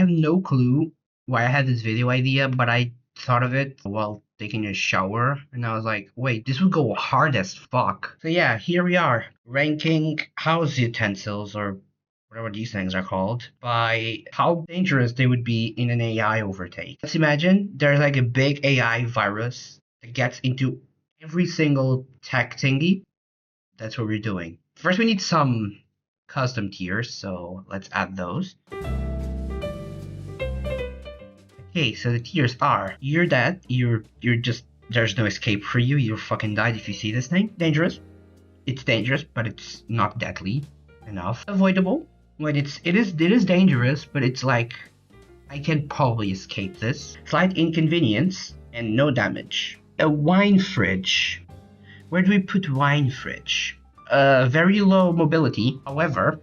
have no clue why I had this video idea, but I thought of it while taking a shower, and I was like, wait, this would go hard as fuck. So yeah, here we are, ranking house utensils, or whatever these things are called, by how dangerous they would be in an AI overtake. Let's imagine there's like a big AI virus that gets into every single tech thingy. That's what we're doing. First, we need some custom tiers, so let's add those. Okay, so the tiers are: you're dead, you're just, there's no escape for you, you're fucking died if you see this thing. Dangerous. It's dangerous, but it's not deadly enough. Avoidable. When it is dangerous, but it's like, I can probably escape this. Slight inconvenience and no damage. A wine fridge. Where do we put wine fridge? Very low mobility. However,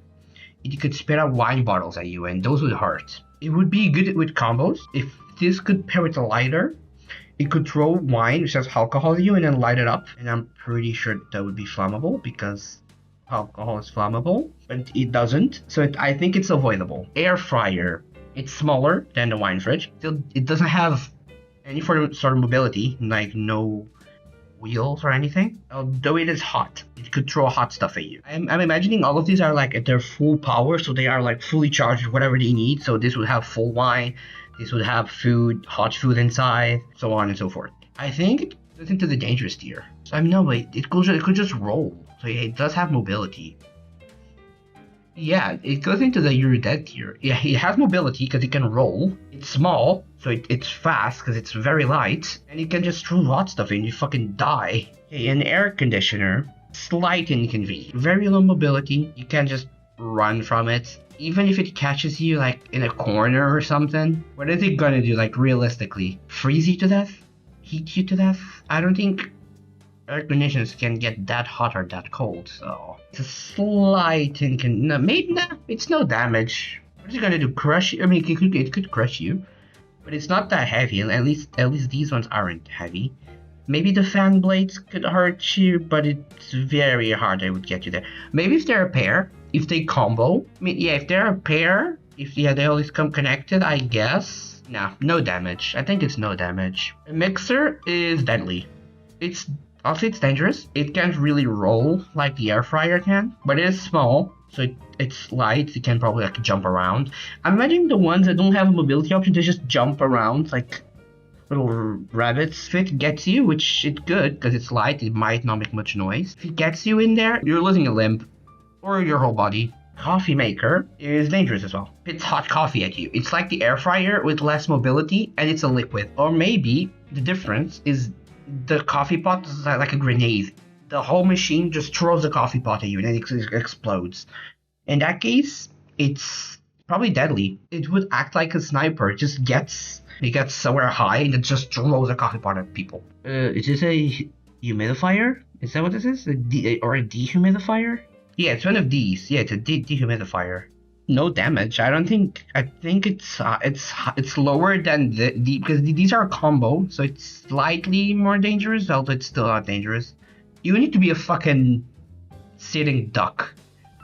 it could spit out wine bottles at you, and those would hurt. It would be good with combos. If this could pair with a lighter, it could throw wine, which has alcohol at you, and then light it up. And I'm pretty sure that would be flammable, because alcohol is flammable, but it doesn't. So I think it's avoidable. Air fryer. It's smaller than the wine fridge. Still, it doesn't have any sort of mobility, like no wheels or anything. Although it is hot, it could throw hot stuff at you. I'm imagining all of these are like at their full power, so they are like fully charged with whatever they need. So this would have full wine, this would have food, hot food inside, so on and so forth. I think it goes into the dangerous tier. So I mean, no, wait, it could just roll. So yeah, it does have mobility. Yeah, it goes into the you're dead tier. Yeah, it has mobility because it can roll. It's small, so it's fast because it's very light. And it can just throw hot stuff in, you fucking die. Okay, an air conditioner. Slight inconvenience. Very low mobility. You can just run from it. Even if it catches you like in a corner or something, what is it gonna do, like realistically? Freeze you to death? Heat you to death? I don't think air conditioners can get that hot or that cold, so it's a slight it's no damage. What is it gonna do? Crush you? I mean, it could crush you, but it's not that heavy. At least these ones aren't heavy. Maybe the fan blades could hurt you, but it's very hard. I would get you there. Maybe if they're a pair, if they combo. I mean, yeah, if they're a pair, they always come connected, I guess. Nah, no damage. I think it's no damage. A mixer is deadly. Honestly, it's dangerous. It can't really roll like the air fryer can, but it is small, so it's light. It can probably like jump around. I'm imagining the ones that don't have a mobility option, they just jump around like little rabbits. If it gets you, which it could, because it's light, it might not make much noise. If it gets you in there, you're losing a limb, or your whole body. Coffee maker is dangerous as well. It's hot coffee at you. It's like the air fryer with less mobility, and it's a liquid. Or maybe the difference is the coffee pot is like a grenade. The whole machine just throws the coffee pot at you and then it explodes. In that case, it's probably deadly. It would act like a sniper. It gets somewhere high and it just throws a coffee pot at people. Is this a humidifier? Is that what this is? Or a dehumidifier? Yeah, it's one of these. Yeah, it's a dehumidifier. No damage. I think it's lower than because these are a combo, so it's slightly more dangerous, although it's still not dangerous. You need to be a fucking sitting duck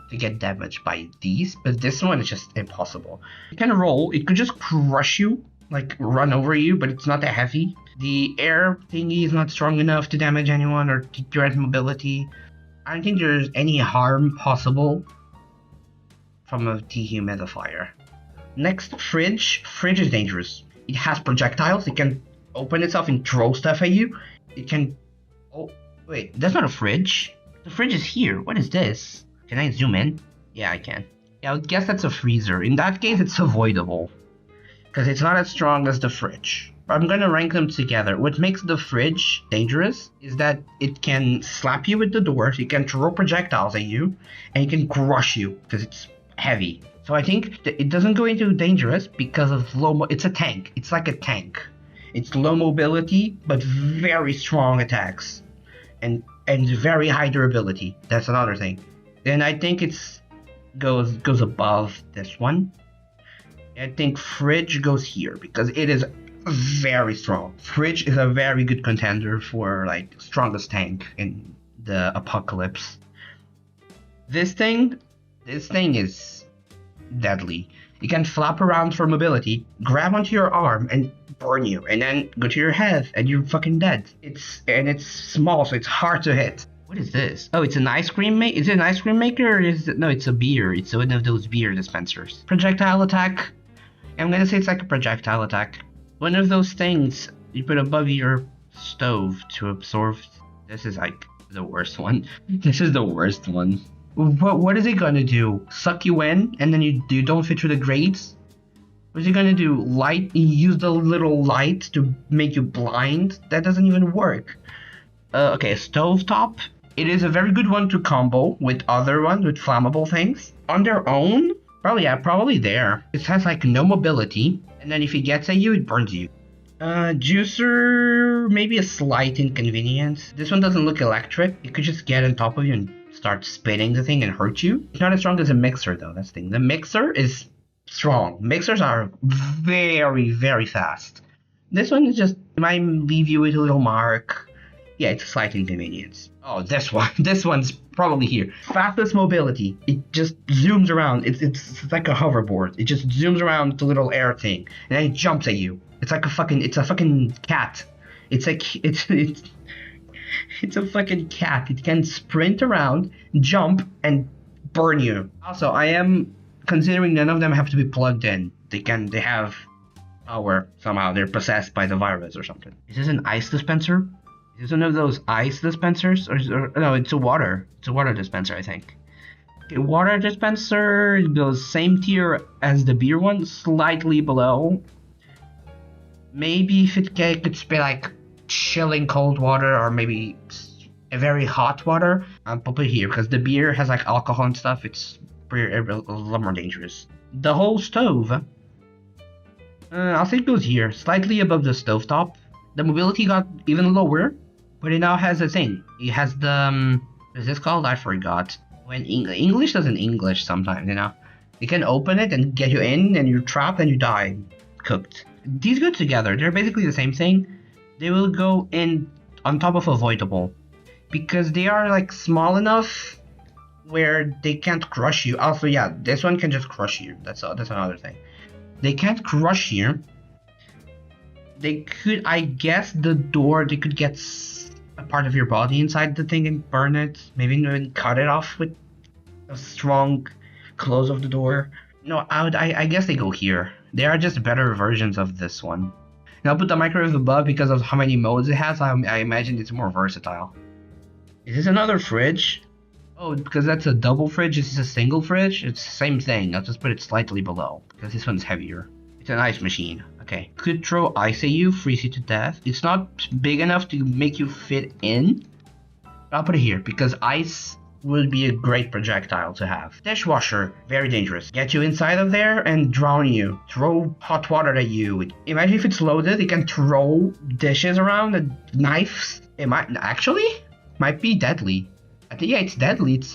to get damaged by these, but this one is just impossible. It can roll. It could just crush you, like run over you, but it's not that heavy. The air thingy is not strong enough to damage anyone or to threat mobility. I don't think there's any harm possible from a dehumidifier. Next, fridge. Fridge is dangerous. It has projectiles. It can open itself and throw stuff at you. It can... Oh, wait. That's not a fridge. The fridge is here. What is this? Can I zoom in? Yeah, I can. Yeah, I would guess that's a freezer. In that case, it's avoidable, because it's not as strong as the fridge. I'm gonna rank them together. What makes the fridge dangerous is that it can slap you with the doors, it can throw projectiles at you, and it can crush you, because it's heavy. So I think that it doesn't go into dangerous because of it's a tank. It's like a tank. It's low mobility, but very strong attacks. And very high durability. That's another thing. And I think it's goes above this one. I think fridge goes here because it is very strong. Fridge is a very good contender for like strongest tank in the apocalypse. This thing is deadly. It can flap around for mobility, grab onto your arm, and burn you, and then go to your head, and you're fucking dead. It's small, so it's hard to hit. What is this? Oh, it's an ice cream Is it an ice cream maker, or is it? No, it's a beer. It's one of those beer dispensers. Projectile attack. I'm gonna say it's like a projectile attack. One of those things you put above your stove to absorb. This is like the worst one. This is the worst one. What is it gonna do? Suck you in, and then you don't fit through the grates? What is it gonna do? Use the little light to make you blind? That doesn't even work. Okay, stovetop. It is a very good one to combo with other ones with flammable things. On their own, probably there. It has like no mobility, and then if it gets at you, it burns you. Juicer, maybe a slight inconvenience. This one doesn't look electric. It could just get on top of you and start spinning the thing and hurt you. It's not as strong as a mixer though, that's the thing. The mixer is strong. Mixers are very, very fast. This one is just, it might leave you with a little mark. Yeah, it's a slight inconvenience. Oh, this one. This one's probably here. Fastest mobility. It just zooms around. It's like a hoverboard. It just zooms around the little air thing, and then it jumps at you. It's like a fucking cat. It's a fucking cat. It can sprint around, jump, and burn you. Also, I am considering none of them have to be plugged in. They have power somehow. They're possessed by the virus or something. Is this an ice dispenser? Is this one of those ice dispensers? Or no, it's a water. It's a water dispenser, I think. Okay, water dispenser goes same tier as the beer one, slightly below. Maybe if it could spit like chilling cold water, or maybe a very hot water. I'll put it here because the beer has like alcohol and stuff. It's a lot more dangerous. The whole stove, I'll say it goes here, slightly above the stovetop. The mobility got even lower, but it now has a thing. It has the what is this called? I forgot. When English doesn't English sometimes, you know. You can open it and get you in, and you're trapped and you die, cooked. These go together. They're basically the same thing. They will go in on top of avoidable because they are like small enough where they can't crush you. Also, yeah, this one can just crush you. That's another thing. They can't crush you. They could, I guess, the door. They could get a part of your body inside the thing and burn it. Maybe even cut it off with a strong close of the door. No, I guess they go here. They are just better versions of this one. And I'll put the microwave above because of how many modes it has. I imagine it's more versatile. Is this another fridge? Oh, because that's a double fridge. This is a single fridge. It's the same thing. I'll just put it slightly below because this one's heavier. It's an ice machine. Okay. Could throw ice at you, freeze you to death. It's not big enough to make you fit in. I'll put it here because ice would be a great projectile to have. Dishwasher, very dangerous. Get you inside of there and drown you. Throw hot water at you. Imagine if it's loaded, it can throw dishes around and knives. It might be deadly. I think yeah, it's deadly. It's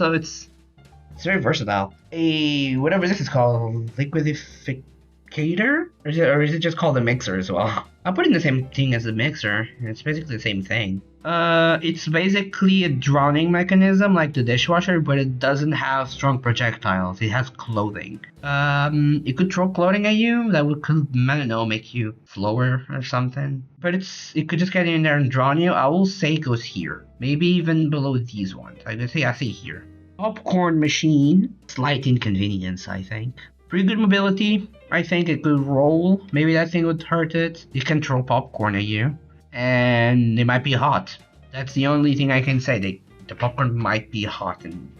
very versatile. Whatever this is called, liquidificator, or is it just called a mixer as well? I'll put it in the same thing as the mixer. It's basically the same thing. It's basically a drowning mechanism like the dishwasher, but it doesn't have strong projectiles. It has clothing. It could throw clothing at you that could, I don't know, make you slower or something. But it could just get in there and drown you. I will say it goes here. Maybe even below these ones. I say here. Popcorn machine. Slight inconvenience, I think. Pretty good mobility. I think it could roll. Maybe that thing would hurt it. It can throw popcorn at you. And it might be hot. That's the only thing I can say. The popcorn might be hot and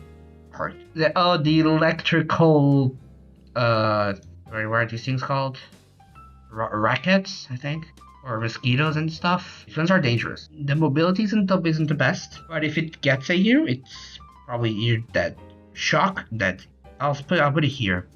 hurt. The electrical, what are these things called? Rackets, I think, or mosquitoes and stuff. These ones are dangerous. The mobility isn't the best, but if it gets at you, it's probably you're dead. Shock, dead. I'll put it here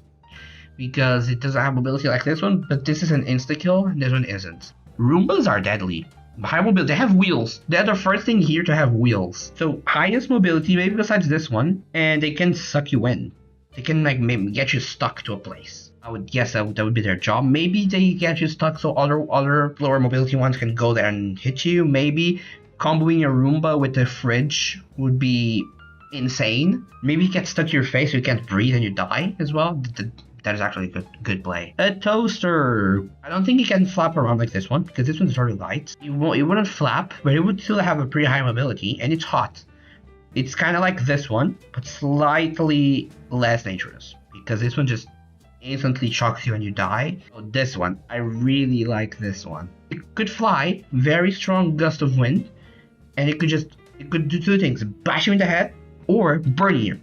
because it doesn't have mobility like this one, but this is an insta kill and this one isn't. Roombas are deadly. High mobility, they have wheels. They're the first thing here to have wheels. So highest mobility, maybe besides this one, and they can suck you in. They can like maybe get you stuck to a place. I would guess that would be their job. Maybe they get you stuck so other lower mobility ones can go there and hit you. Maybe comboing your Roomba with the fridge would be insane. Maybe you get stuck to your face so you can't breathe and you die as well. That is actually good play. A toaster. I don't think it can flap around like this one because this one's very light. It wouldn't flap, but it would still have a pretty high mobility, and it's hot. It's kind of like this one, but slightly less dangerous because this one just instantly shocks you and you die. So this one, I really like this one. It could fly, very strong gust of wind, and it could do two things: bash you in the head or burn you.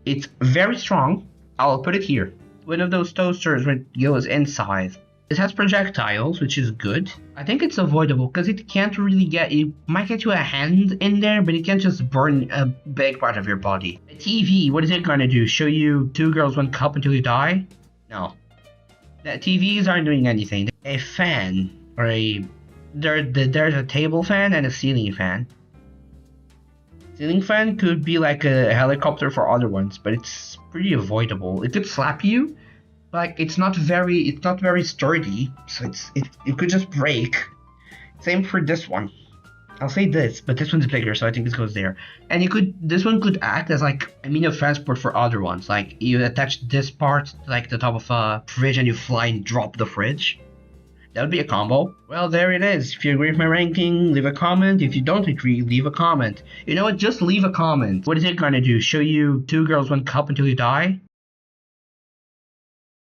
It's very strong. I'll put it here. One of those toasters when it goes inside. It has projectiles, which is good. I think it's avoidable because it can't really it might get you a hand in there, but it can't just burn a big part of your body. A TV, what is it gonna do? Show you 2 girls, 1 cup until you die? No. The TVs aren't doing anything. A fan, or there's a table fan and a ceiling fan. Ceiling fan could be like a helicopter for other ones, but it's pretty avoidable. It could slap you. Like it's not very sturdy, so it could just break. Same for this one. I'll say this, but this one's bigger, so I think this goes there. And this one could act as like a mean of transport for other ones. Like you attach this part to like the top of a fridge and you fly and drop the fridge. That would be a combo. Well, there it is. If you agree with my ranking, leave a comment. If you don't agree, leave a comment. You know what? Just leave a comment. What is it gonna do? Show you 2 girls, 1 cup until you die?